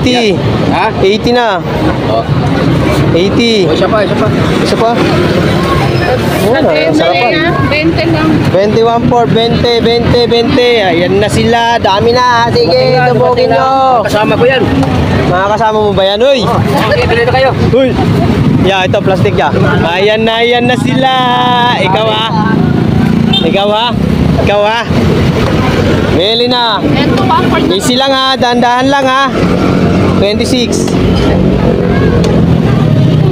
80. Ha? 80 na. Oh. 80. Isa pa. Isa pa. Sarapan. 20 lang. 21 for 20. Ayan na sila. Dami na. Sige, tubogin nyo. Kasama ko yan. Mga kasama mo ba yan? Uy! Okay, tuloy na kayo. Uy! Yeah, ito plastic ya. Ayan na sila. Ikaw ha. Meli na. Ito ba? Easy lang ha. Dahan-dahan lang ha. 26.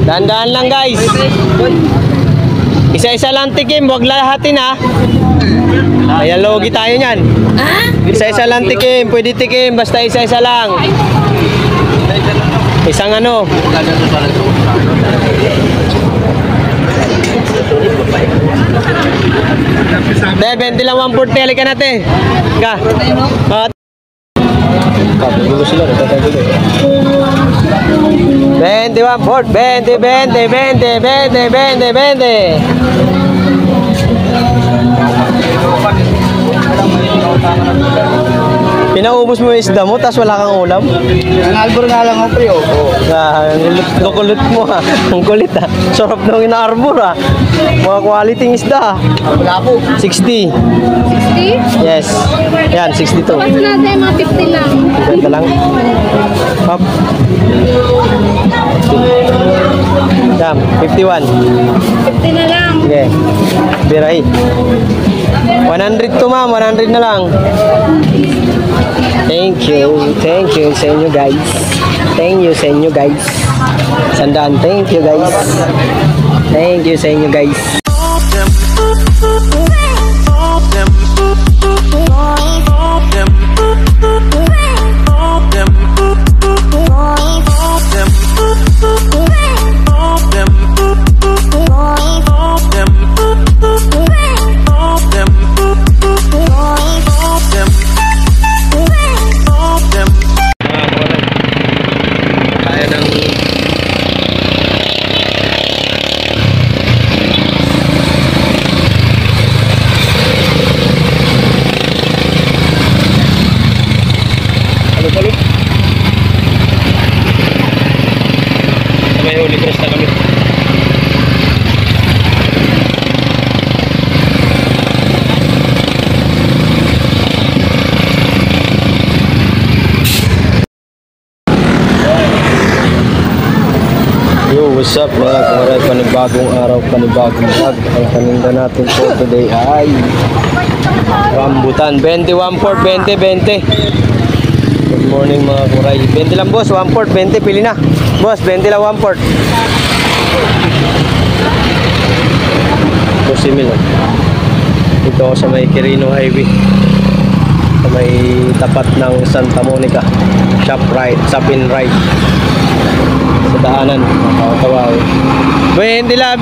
Dahan-dahan lang guys. Isa-isa lang tikim. Huwag lahatin ha. Kaya logi tayo nyan. Isa-isa lang tikim. Pwede tikim. Basta isa-isa lang. Isang ano. De, 20 lang 140. Halika natin. Ka. Kabulo sila. 20 140. 20. Pinaubos mo yung isda mo, tapos wala kang ulam? Nalbor nga lang ako, pre. Ang kulit mo ha. Ang kulit ha. Sarap nung ina-arbor ha. Mga quality ng isda. Wala po. 60. 60? Yes. Yan, 62. Mas natin mga 50 lang. Ganda lang. Hop. Yan, 51. 50 na lang. Okay. Biray. 100 to ma'am, 100 na lang. Thank you sa inyo guys. Sandaan, thank you guys. Thank you sa inyo guys. May Holy Cross na kami. Yo, what's up mga kawaray? Panibagong araw, panibagong vlog. Ang paninda natin po today ay rambutan. 21 for 20. Good morning mga kuray. 20 lang boss, 1 port, 20 pili na. Boss, 20 lang 1 port. Boss Emil. Dito ako sa may Quirino Highway. Sa may tapat ng Santa Monica. Shop in right. Sa daanan. Nakakatawa. 20 lang.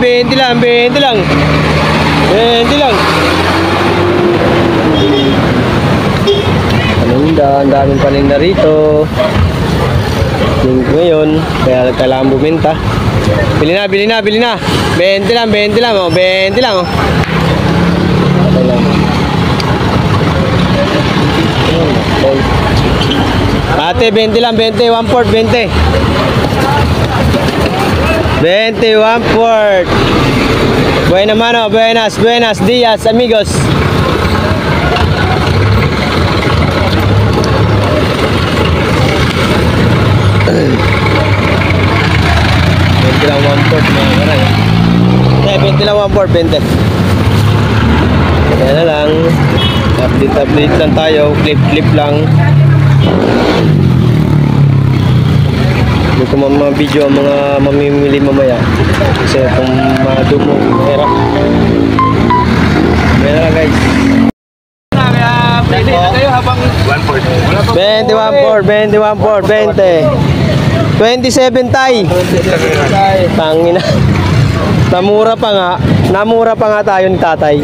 Paninda, ang daming paninda rito. Linggo ngayon, kaya kailangan bumenta. Bili na. 20 lang, oh, 20 lang, oh. Okay lang. Ate, 20 lang, 20, 1 port, 20. 21 port. Buena mano, buenos días, amigos. Lang 1 port mga karay. 20 lang 1 port, 20. Kaya na lang. Update lang tayo. Clip lang. Hindi ko ma-video ang mga mamimili mamaya. Kasi kung madumo, hirap. Kaya na lang guys. Pwede na kayo habang 1 port. 21 port, 20. 27 tay. Tangina. Namura pa nga tayo ni tatay.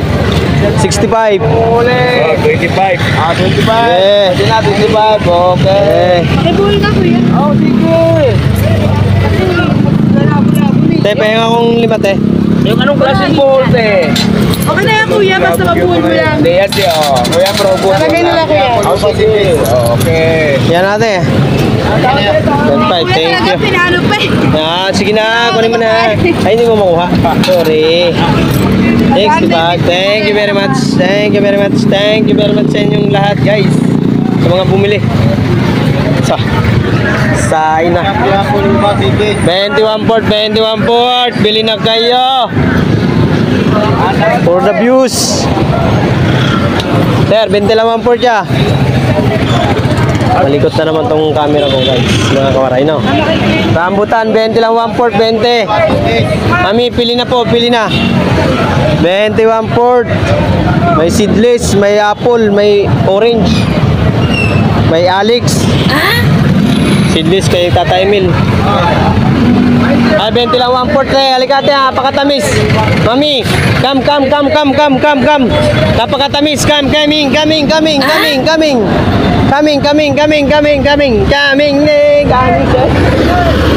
65. Uli. 25. 25. Eh. Pwede na 25. Okay. Ibuli ka kuya. Oh, sige. Te, pahinga akong 5 te. Yung anong klaseng bulls eh? Okay na yan kuya, basta mabuhol mo lang. Hindi yan siya, oh. Kuya, bro, bulls. Talagay na lang, kuya. Oh, sige. Okay. Yan ate. Yan pa, Kuya thank talaga you. pinalo pa eh. Sige na, kunin mo na. Ay, hindi mo makuha. Sorry. Thanks, bag. Thank you very much. Thank you very much. Thank you very much sa inyong lahat, guys. Sa mga bumili. Sain na. 21 port, 21 port. Bili na kayo. For the views. Sir, 21 port ya. Malikot na naman tong camera ko, guys. Mga kawaray, no? Rambutan, 21 port, 20. Mami, pili na po, pili na. 21 port. May seedless, may apple, may orange. May Alex. Seedless kay Tata Emil. 21 port eh. Alikate ha, napakatamis. Mami, come. Napakatamis, come. Coming.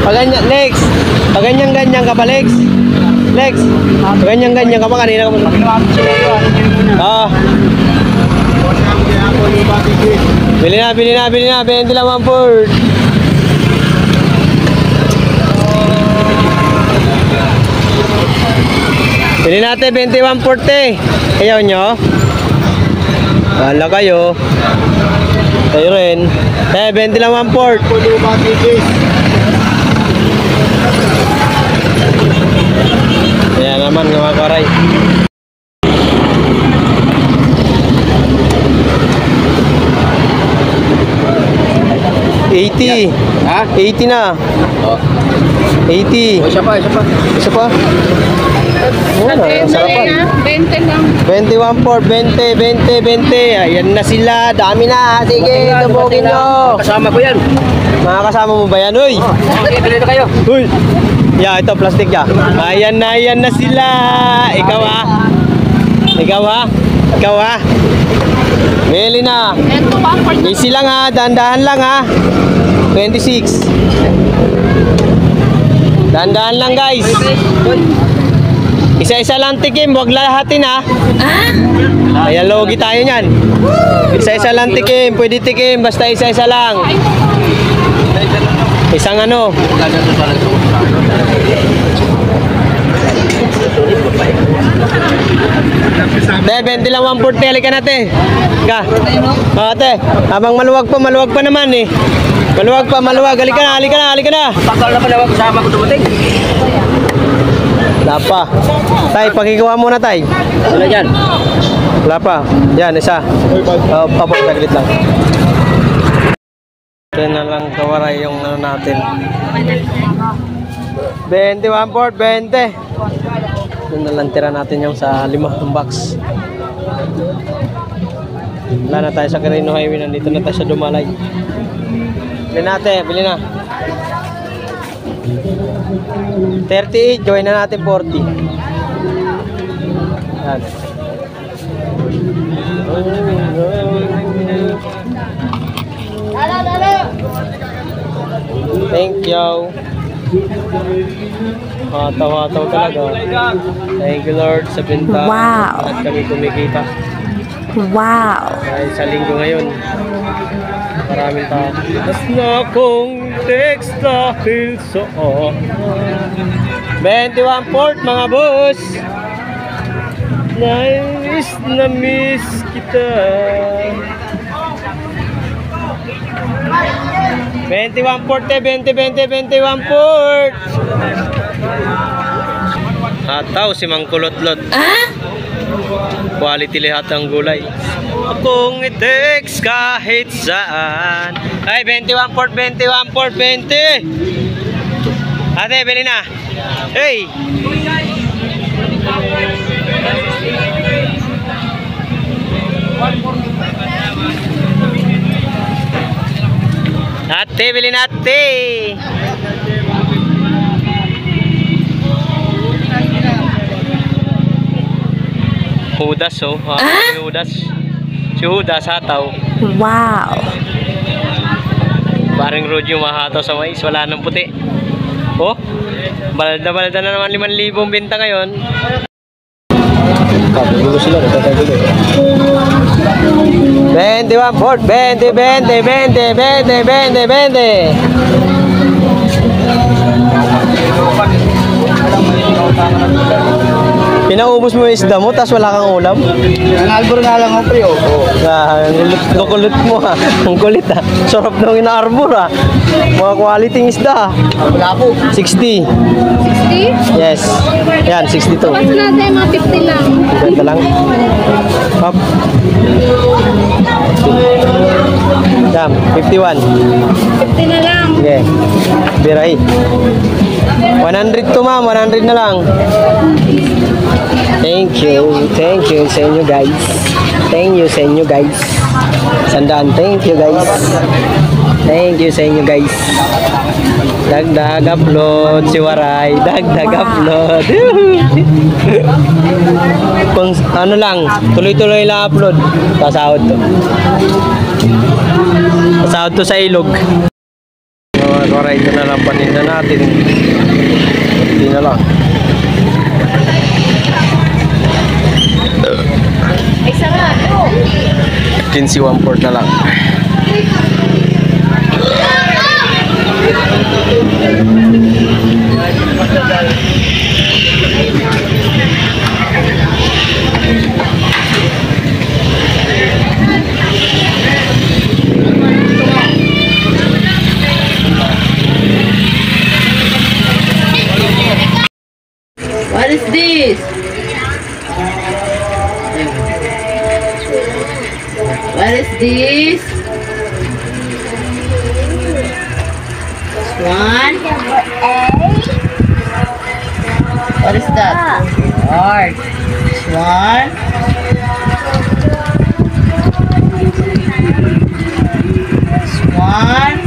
Paganyan, Lex. Paganyan ka pa, Lex. Paganyan ka pa kanina ka pa. Bili na. 21 port. Bili natin 21 port eh. Ayaw nyo? Wala kayo. Kayo rin. 21 port. Ayan naman mga karay. Ha? 80 na. Oh. 80. Isa pa. Isa pa? Wala, sarapan. 20 lang. 21 port, 20. Ayan na sila, dami na. Sige, tubugin nyo. Kasama ko yan. Mga kasama mo ba yan? Uy! Okay, bili na kayo. Uy! Yeah, ito, plastic ya. Ayan na sila. Ikaw ah. Meli na. Ito ba? Easy lang ha, dahan-dahan lang ha. 26. Dahan-dahan lang guys. Isa-isa lang tikim, huwag lahatin ha. Kaya logi tayo niyan. Isa-isa lang tikim, pwede tikim, basta isa-isa lang. Isang ano. 21 port, halika natin. Ka. Ate, habang maluwag pa naman eh. Maluwag. Halika na. Pakal na pala kasama ko dumating. Wala pa. Tay, pakigawa muna tay. Wala dyan. Wala pa. Yan, isa. Papo, saglit lang. Ito na lang kawaray yung ano natin. 21 port, 20. Ito na lang tira natin yung sa 5 box. Wala na tayo sa Quirino Highway. Nandito na tayo sa Dumalay. Bili na. 38, join na natin 40. Yan. Thank you. Hataw-hataw talaga. Thank you Lord sa binta. Wow. At kami kumikita. Wow. Dahil sa linggo ngayon, maraming tao. Mas na akong text dahil saan. 21 port mga boss. Miss kita. 21 port 21 port. Hataw si Mang Kulot-Lot. Quality lahat ang gulay. Akong i-text kahit saan. Ay, 21 port, 20. Ate, bili na. Hey! Ate, bili na ate. Hudas oh. Si Hudas hataw. Wow. Paring road yung mahataw sa mais. Wala nang puti. Oh. Balda-balda na naman 5,000 benta ngayon. Kagulo sila, nagkakagulo. 21, Ford, 20, 20, 20, 20, 20, 20. Pinaubos mo yung isda mo, tapos wala kang ulam? Nalbor nga lang ako, pre. Kukulit mo ha. Ang kulit ha. Sarap daw ina-arbor ha. Mga quality isda ha. Wala po. 60. 60? Yes. Yan, 62. Basta natin mga 50 lang. Ganda lang. Hop. Yan, 51. 50 na lang. Okay. Birahi. 100 to ma'am, 100 na lang. Thank you sa inyo guys. Thank you sa inyo guys. Sandaan, thank you guys. Thank you sa inyo guys. Dagdag upload si Waray. Dagdag upload. Kung ano lang, tuloy-tuloy lang upload. Pasahod to. Pasahod to sa ilog. Mga Waray, ito na lang paninda natin. Hindi na lang. Ay, sarap. 15.14 na lang. What is this? What is this? One. What is that? Heart. One. One.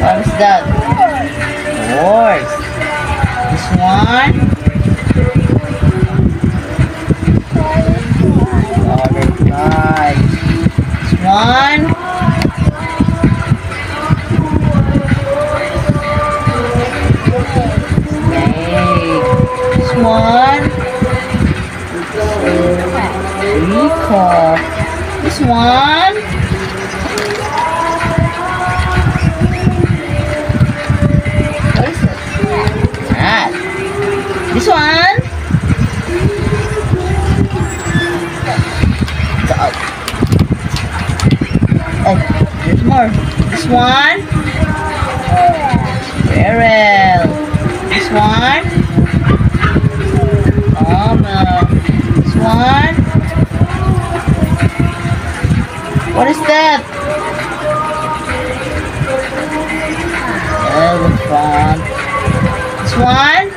What is that? Horse. This one. Butterfly. This one. Snake. This one. Peacock. This one. This one. Oh, there's more. This one. Squirrel. This one. This one. What is that? Elephant. This one.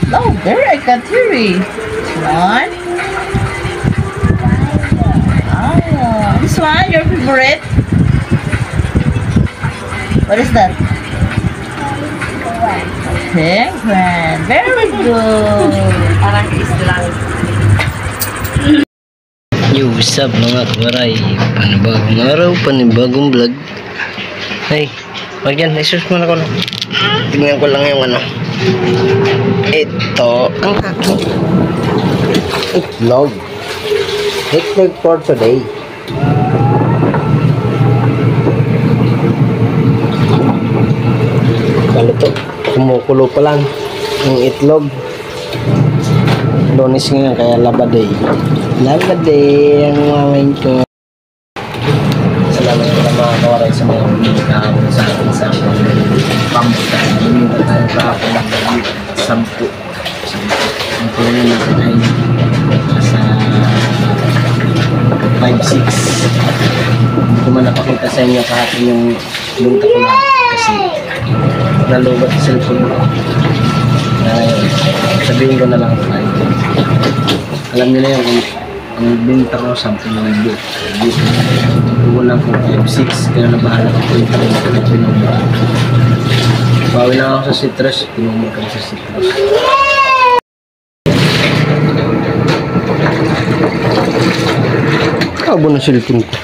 Oh, there I got theory. This one. Oh, this one, your favorite? What is that? Penguin. Very good. Parang islang. Yo, what's up mga kawaray? Panibagong araw, panibagong vlog. Ay, wag yan, isus mo na ko na. Tingnan ko lang yung ano. Ito ang aking itlog. Itlog for today. Kalito, kumukulo pa lang ang itlog. Lunes nga kaya labaday. Labaday ang mamain ko. Salamat po mga kawaray sa mga kahapon sa akin sa pamutan. Buminta tayo kahapon ng 10. Ang kulungan natin ay nasa 5-6. Hindi ko man napakita sa inyo kahapon yung bunta ko lang kasi nalubat sa cellphone ko. Sabihin ko na lang ay alam nila yung ang binta ko 10 na nag-book. Kukulang ko 5-6 kaya nabahala ko yung pinumura. Bawi na ako sa citrus, pinumura kami sa citrus. Kabo na cellphone ko.